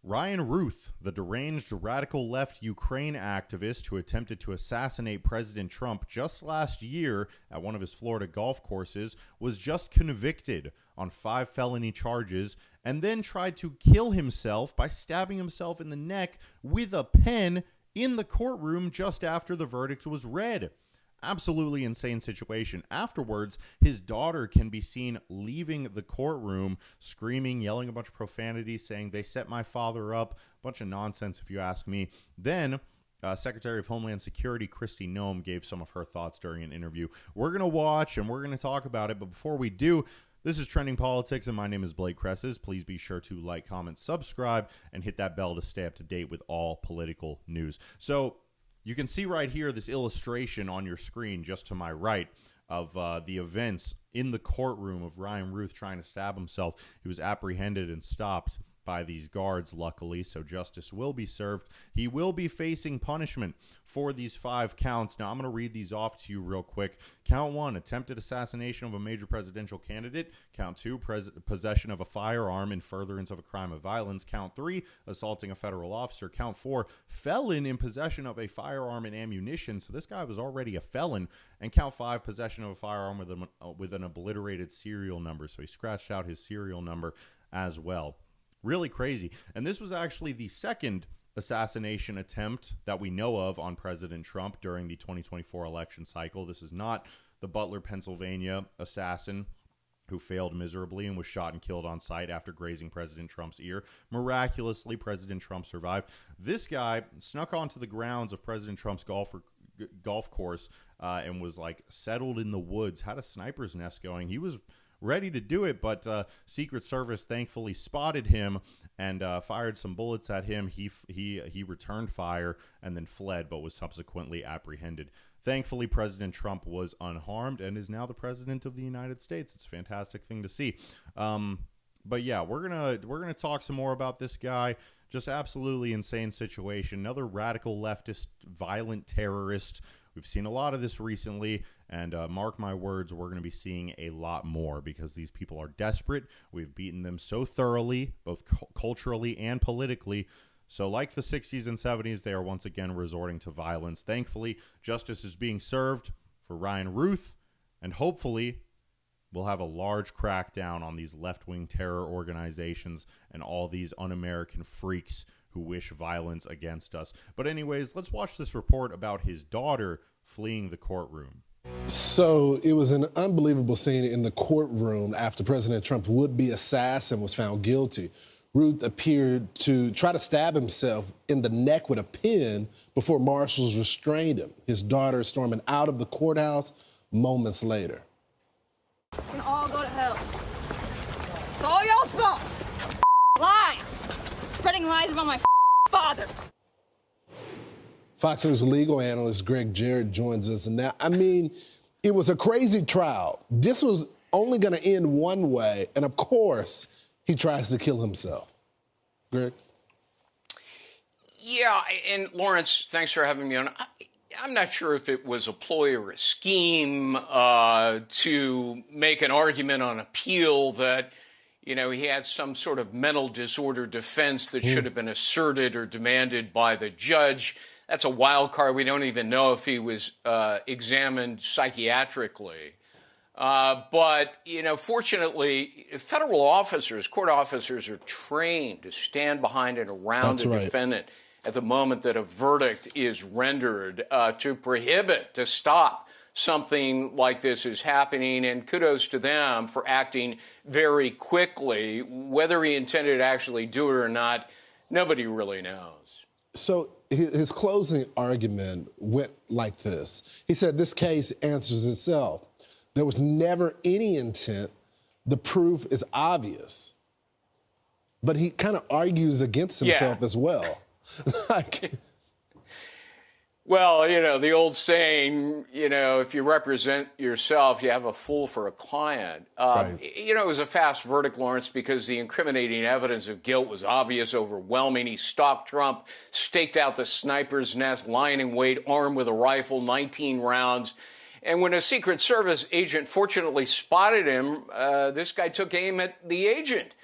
Ryan Routh, the deranged radical left Ukraine activist who attempted to assassinate President Trump just last year at one of his Florida golf courses, was just convicted on 5 felony charges and then tried to kill himself by stabbing himself in the neck with a pen in the courtroom just after the verdict was read. Absolutely insane situation. Afterwards, his daughter can be seen leaving the courtroom, screaming, yelling a bunch of profanity, saying, "They set my father up." A bunch of nonsense, if you ask me. Then, Secretary of Homeland Security Kristi Noem gave some of her thoughts during an interview. We're going to watch and we're going to talk about it. But before we do, this is Trending Politics, and my name is Blake Cresses. Please be sure to like, comment, subscribe, and hit that bell to stay up to date with all political news. So, you can see right here this illustration on your screen just to my right of the events in the courtroom of Ryan Routh trying to stab himself. He was apprehended and stopped by these guards, luckily, so justice will be served. He will be facing punishment for these 5 counts. Now, I'm going to read these off to you real quick. Count 1, attempted assassination of a major presidential candidate. Count 2, possession of a firearm in furtherance of a crime of violence. Count 3, assaulting a federal officer. Count 4, felon in possession of a firearm and ammunition. So this guy was already a felon. And count 5, possession of a firearm with an obliterated serial number. So he scratched out his serial number as well. Really crazy. And this was actually the second assassination attempt that we know of on President Trump during the 2024 election cycle. This is not the Butler, Pennsylvania assassin who failed miserably and was shot and killed on sight after grazing President Trump's ear. Miraculously, President Trump survived. This guy snuck onto the grounds of President Trump's golf course and was like settled in the woods, had a sniper's nest going. He was ready to do it, but Secret Service thankfully spotted him and fired some bullets at him. He returned fire and then fled, but was subsequently apprehended. Thankfully, President Trump was unharmed and is now the president of the United States. It's a fantastic thing to see. But yeah, we're gonna talk some more about this guy. Just absolutely insane situation. Another radical leftist, violent terrorist. We've seen a lot of this recently, and mark my words, we're going to be seeing a lot more because these people are desperate. We've beaten them so thoroughly, both culturally and politically. So like the 60s and 70s, they are once again resorting to violence. Thankfully, justice is being served for Ryan Routh, and hopefully we'll have a large crackdown on these left-wing terror organizations and all these un-American freaks who wish violence against us. But anyways, let's watch this report about his daughter fleeing the courtroom. So it was an unbelievable scene in the courtroom after President Trump's would-be assassin was found guilty. Routh appeared to try to stab himself in the neck with a pen before marshals restrained him. His daughter storming out of the courthouse moments later. You can all go to hell. It's all y'all's fault. Lies. Spreading lies about my father. Fox News legal analyst Greg Jarrett joins us. And now, I mean, it was a crazy trial. This was only going to end one way. And of course, he tries to kill himself. Greg? Yeah, and Lawrence, thanks for having me on. I'm not sure if it was a ploy or a scheme to make an argument on appeal that, you know, he had some sort of mental disorder defense that should have been asserted or demanded by the judge. That's a wild card. We don't even know if he was examined psychiatrically. But, you know, fortunately, federal officers, court officers are trained to stand behind and around the defendant at the moment that a verdict is rendered to prohibit, to stop something like this is happening, and kudos to them for acting very quickly. Whether he intended to actually do it or not, nobody really knows. So his closing argument went like this. He said, this case answers itself. There was never any intent. The proof is obvious. But he kind of argues against himself as well. Well, you know, the old saying, you know, if you represent yourself, you have a fool for a client. You know, it was a fast verdict, Lawrence, because the incriminating evidence of guilt was obvious, overwhelming. He stalked Trump, staked out the sniper's nest, lying in wait, armed with a rifle, 19 rounds. And when a Secret Service agent fortunately spotted him, this guy took aim at the agent.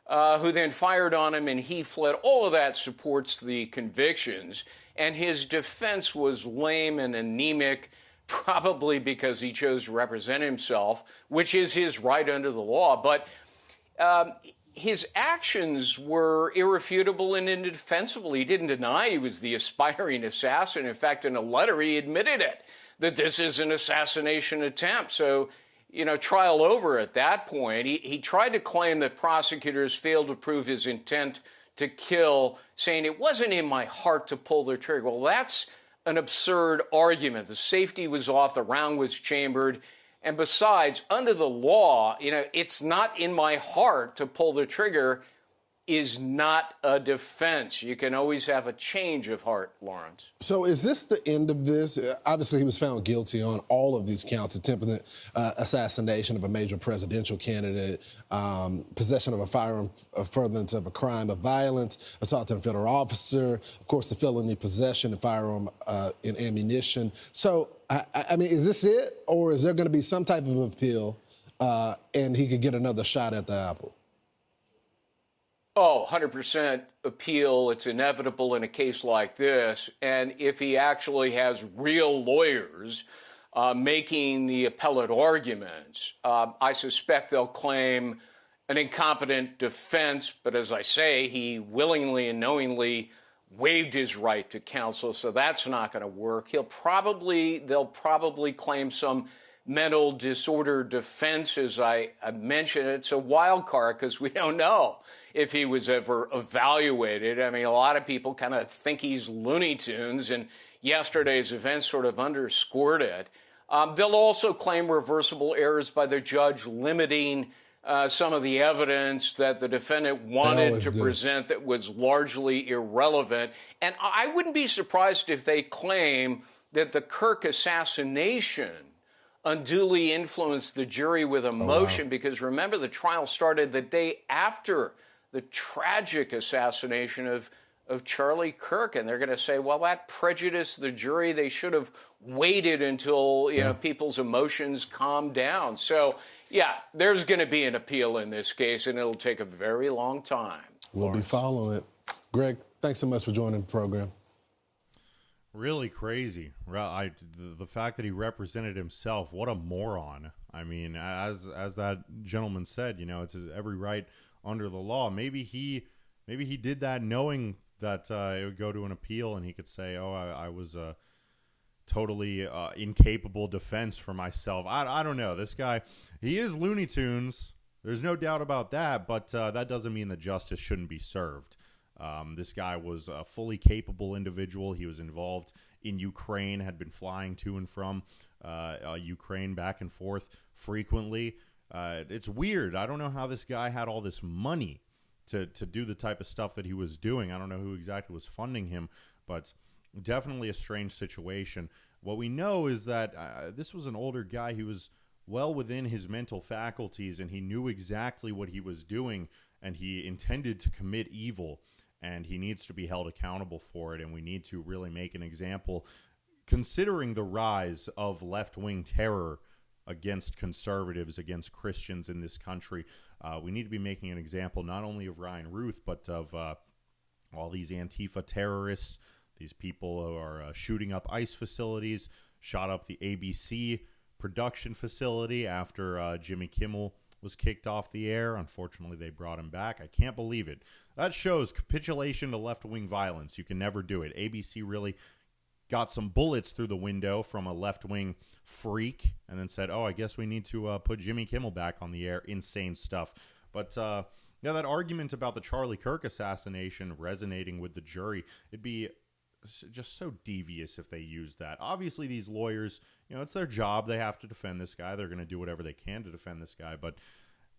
who then fired on him and he fled. All of that supports the convictions. And his defense was lame and anemic, probably because he chose to represent himself, which is his right under the law. But his actions were irrefutable and indefensible. He didn't deny he was the aspiring assassin. In fact, in a letter, he admitted it, that this is an assassination attempt. So, trial over at that point. He tried to claim that prosecutors failed to prove his intent to kill, saying it wasn't in my heart to pull the trigger. Well, that's an absurd argument. The safety was off, the round was chambered. And besides, under the law, it's not in my heart to pull the trigger is not a defense. You can always have a change of heart, Lawrence. So is this the end of this? Obviously, he was found guilty on all of these counts: attempted assassination of a major presidential candidate, possession of a firearm, furtherance of a crime of violence, assault on a federal officer, of course, the felony possession of firearm and ammunition. So, I mean, is this it? Or is there going to be some type of appeal and he could get another shot at the apple? Oh, 100% appeal. It's inevitable in a case like this. And if he actually has real lawyers making the appellate arguments, I suspect they'll claim an incompetent defense. But as I say, he willingly and knowingly waived his right to counsel, so that's not going to work. They'll probably claim some mental disorder defense. As I mentioned, it's a wild card because we don't know if he was ever evaluated. I mean, a lot of people kind of think he's Looney Tunes, and yesterday's event sort of underscored it. They'll also claim reversible errors by the judge limiting some of the evidence that the defendant wanted to present that was largely irrelevant. And I wouldn't be surprised if they claim that the Kirk assassination unduly influenced the jury with emotion, because remember, the trial started the day after the tragic assassination of Charlie Kirk, and they're going to say, well, that prejudiced the jury. They should have waited until people's emotions calmed down. So, yeah, there's going to be an appeal in this case, and it'll take a very long time. We'll be following it. Greg, thanks so much for joining the program. Really crazy. The fact that he represented himself, what a moron. I mean, as that gentleman said, it's his every right under the law. Maybe he did that knowing that it would go to an appeal, and he could say, I was a totally incapable defense for myself. I don't know. This guy, he is Looney Tunes. There's no doubt about that, but that doesn't mean that justice shouldn't be served. This guy was a fully capable individual. He was involved in Ukraine, had been flying to and from Ukraine back and forth frequently. It's weird. I don't know how this guy had all this money to do the type of stuff that he was doing. I don't know who exactly was funding him, but definitely a strange situation. What we know is that this was an older guy. He was well within his mental faculties, and he knew exactly what he was doing, and he intended to commit evil, and he needs to be held accountable for it, and we need to really make an example, considering the rise of left-wing terror against conservatives, against Christians in this country. We need to be making an example not only of Ryan Routh, but of all these Antifa terrorists, these people who are shooting up ICE facilities, shot up the ABC production facility after Jimmy Kimmel was kicked off the air. Unfortunately, they brought him back. I can't believe it. That shows capitulation to left-wing violence. You can never do it. ABC really got some bullets through the window from a left-wing freak and then said, I guess we need to put Jimmy Kimmel back on the air. Insane stuff. But that argument about the Charlie Kirk assassination resonating with the jury, it'd be just so devious if they used that. Obviously, these lawyers, it's their job. They have to defend this guy. They're going to do whatever they can to defend this guy. But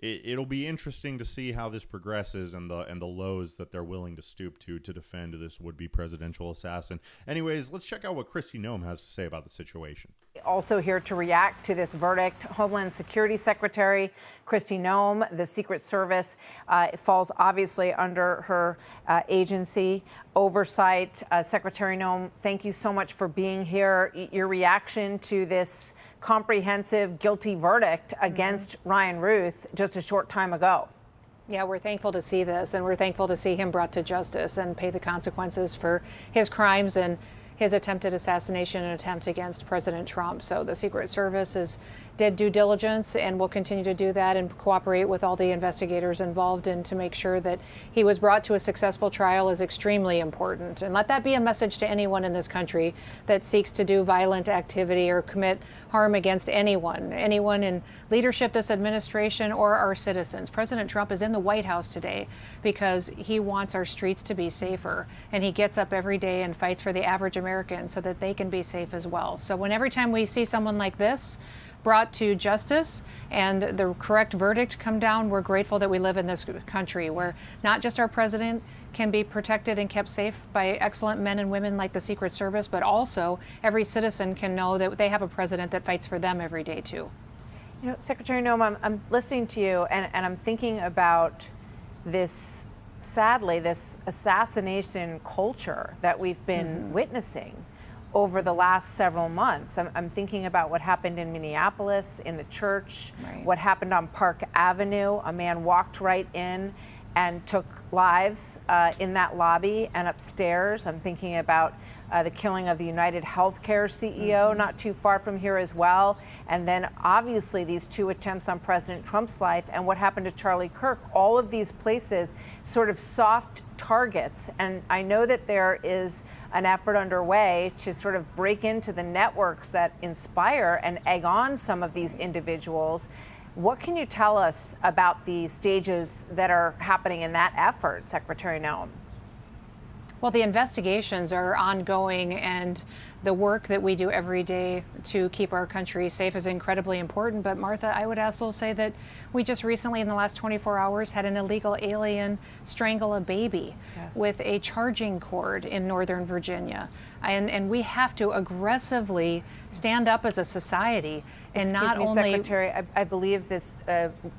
it'll be interesting to see how this progresses and the lows that they're willing to stoop to defend this would-be presidential assassin. Anyways, let's check out what Kristi Noem has to say about the situation. Also here to react to this verdict, Homeland Security Secretary Kristi Noem. The Secret Service falls obviously under her agency oversight. Secretary Noem, thank you so much for being here. Your reaction to this comprehensive guilty verdict against Ryan Routh just a short time ago. Yeah, we're thankful to see this, and we're thankful to see him brought to justice and pay the consequences for his crimes and his attempted assassination and attempt against President Trump. So the Secret Service did due diligence and will continue to do that and cooperate with all the investigators involved, and to make sure that he was brought to a successful trial is extremely important. And let that be a message to anyone in this country that seeks to do violent activity or commit harm against anyone in leadership, this administration, or our citizens. President Trump is in the White House today because he wants our streets to be safer, and he gets up every day and fights for the average American so that they can be safe as well. So every time we see someone like this brought to justice and the correct verdict come down, we're grateful that we live in this country where not just our president can be protected and kept safe by excellent men and women like the Secret Service, but also every citizen can know that they have a president that fights for them every day too. You know, Secretary Noem, I'm listening to you and I'm thinking about this, sadly, this assassination culture that we've been witnessing over the last several months. I'm thinking about what happened in Minneapolis, in the church, what happened on Park Avenue. A man walked right in and took lives in that lobby and upstairs. I'm thinking about the killing of the United Healthcare CEO not too far from here as well. And then obviously these two attempts on President Trump's life and what happened to Charlie Kirk, all of these places sort of soft targets. And I know that there is an effort underway to sort of break into the networks that inspire and egg on some of these individuals. What can you tell us about the stages that are happening in that effort, Secretary Noem? Well, the investigations are ongoing, and the work that we do every day to keep our country safe is incredibly important. But Martha, I would also say that we just recently, in the last 24 hours, had an illegal alien strangle a baby with a charging cord in Northern Virginia. And we have to aggressively stand up as a society and not only. Secretary, I believe this,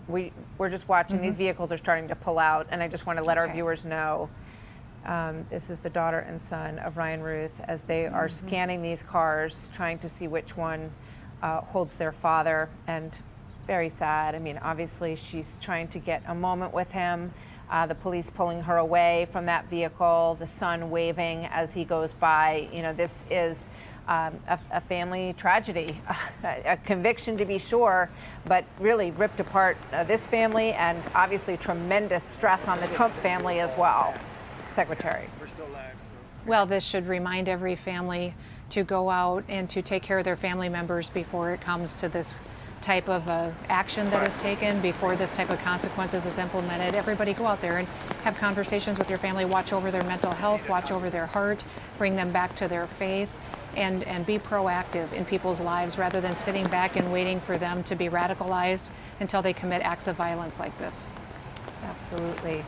we're just watching, these vehicles are starting to pull out, and I just want to let our viewers know. This is the daughter and son of Ryan Routh as they are scanning these cars, trying to see which one holds their father, and very sad. I mean, obviously she's trying to get a moment with him. The police pulling her away from that vehicle, the son waving as he goes by. You know, this is a family tragedy, a conviction to be sure, but really ripped apart this family, and obviously tremendous stress on the Trump family as well. Secretary. Well, this should remind every family to go out and to take care of their family members before it comes to this type of action that is taken, before this type of consequences is implemented. Everybody go out there and have conversations with your family, watch over their mental health, watch over their heart, bring them back to their faith, and be proactive in people's lives rather than sitting back and waiting for them to be radicalized until they commit acts of violence like this. Absolutely.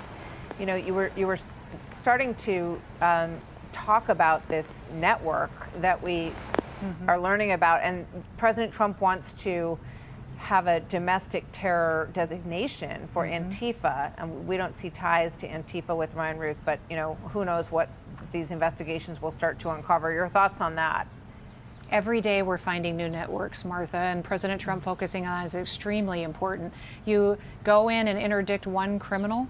You know, you were starting to talk about this network that we are learning about, and President Trump wants to have a domestic terror designation for Antifa, and we don't see ties to Antifa with Ryan Routh, but you know, who knows what these investigations will start to uncover. Your thoughts on that? Every day we're finding new networks, Martha, and President Trump focusing on is extremely important. You go in and interdict one criminal,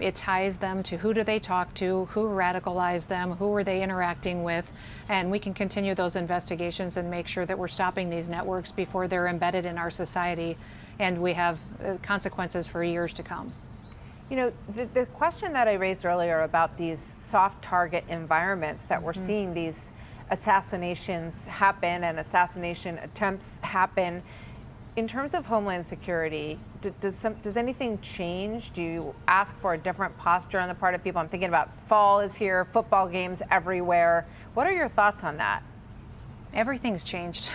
it ties them to who do they talk to, who radicalized them, who are they interacting with, and we can continue those investigations and make sure that we're stopping these networks before they're embedded in our society and we have consequences for years to come. You know, the question that I raised earlier about these soft target environments that we're seeing these assassinations happen and assassination attempts happen. In terms of Homeland Security, does anything change? Do you ask for a different posture on the part of people? I'm thinking about fall is here, football games everywhere. What are your thoughts on that? Everything's changed.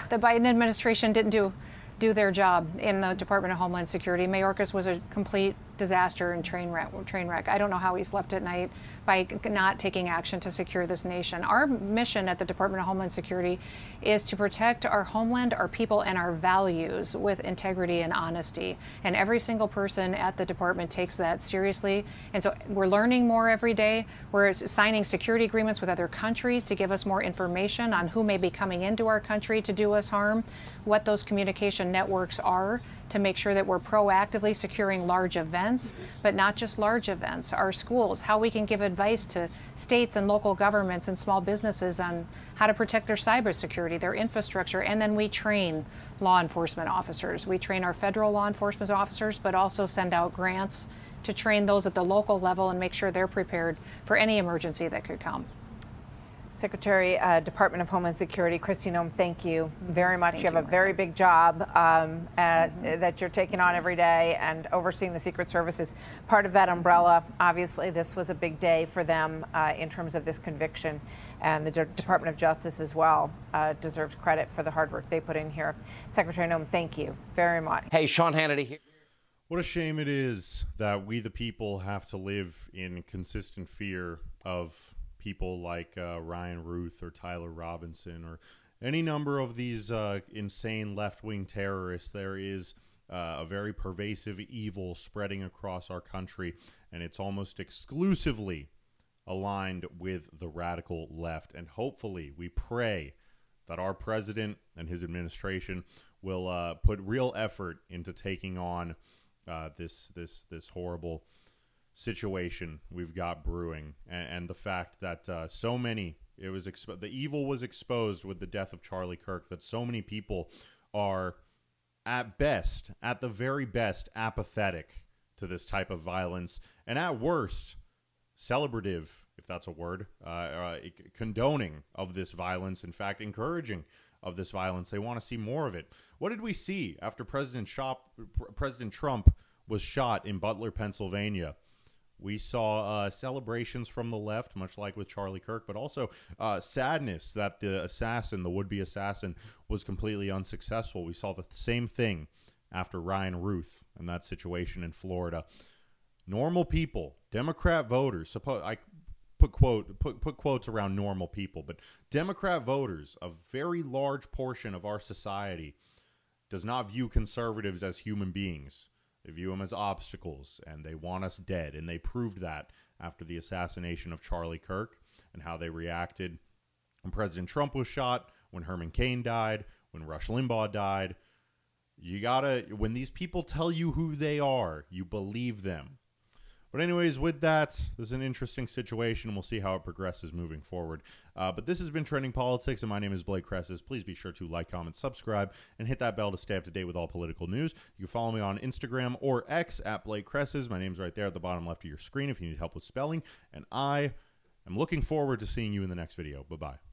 The Biden administration didn't do their job in the Department of Homeland Security. Mayorkas was a complete disaster and train wreck. I don't know how he slept at night by not taking action to secure this nation. Our mission at the Department of Homeland Security is to protect our homeland, our people, and our values with integrity and honesty. And every single person at the department takes that seriously. And so we're learning more every day. We're signing security agreements with other countries to give us more information on who may be coming into our country to do us harm, what those communication networks are, to make sure that we're proactively securing large events events, but not just large events, our schools, how we can give advice to states and local governments and small businesses on how to protect their cybersecurity, their infrastructure, and then we train law enforcement officers. We train our federal law enforcement officers, but also send out grants to train those at the local level and make sure they're prepared for any emergency that could come. Secretary, Department of Homeland Security, Kristi Noem, thank you very much. Thank you have you, a very big job that you're taking on every day, and overseeing the Secret Service is part of that umbrella. Obviously, this was a big day for them in terms of this conviction, and the Department of Justice as well deserves credit for the hard work they put in here. Secretary Noem, thank you very much. Hey, Sean Hannity here. What a shame it is that we the people have to live in consistent fear of people like Ryan Routh or Tyler Robinson or any number of these insane left-wing terrorists. There is a very pervasive evil spreading across our country, and it's almost exclusively aligned with the radical left. And hopefully, we pray that our president and his administration will put real effort into taking on this horrible situation we've got brewing, and the fact that so many, the evil was exposed with the death of Charlie Kirk, that so many people are at the very best, apathetic to this type of violence, and at worst, celebrative, if that's a word, condoning of this violence, in fact, encouraging of this violence. They want to see more of it. What did we see after President Trump was shot in Butler, Pennsylvania? We saw celebrations from the left, much like with Charlie Kirk, but also sadness that the would-be assassin, was completely unsuccessful. We saw the same thing after Ryan Routh and that situation in Florida. Normal people, Democrat voters, I put quotes around normal people, but Democrat voters, a very large portion of our society, does not view conservatives as human beings. They view them as obstacles, and they want us dead. And they proved that after the assassination of Charlie Kirk, and how they reacted when President Trump was shot, when Herman Cain died, when Rush Limbaugh died. When these people tell you who they are, you believe them. But anyways, with that, this is an interesting situation, and we'll see how it progresses moving forward. But this has been Trending Politics, and my name is Blake Cresses. Please be sure to like, comment, subscribe, and hit that bell to stay up to date with all political news. You can follow me on Instagram or X at Blake Cresses. My name's right there at the bottom left of your screen if you need help with spelling. And I am looking forward to seeing you in the next video. Bye-bye.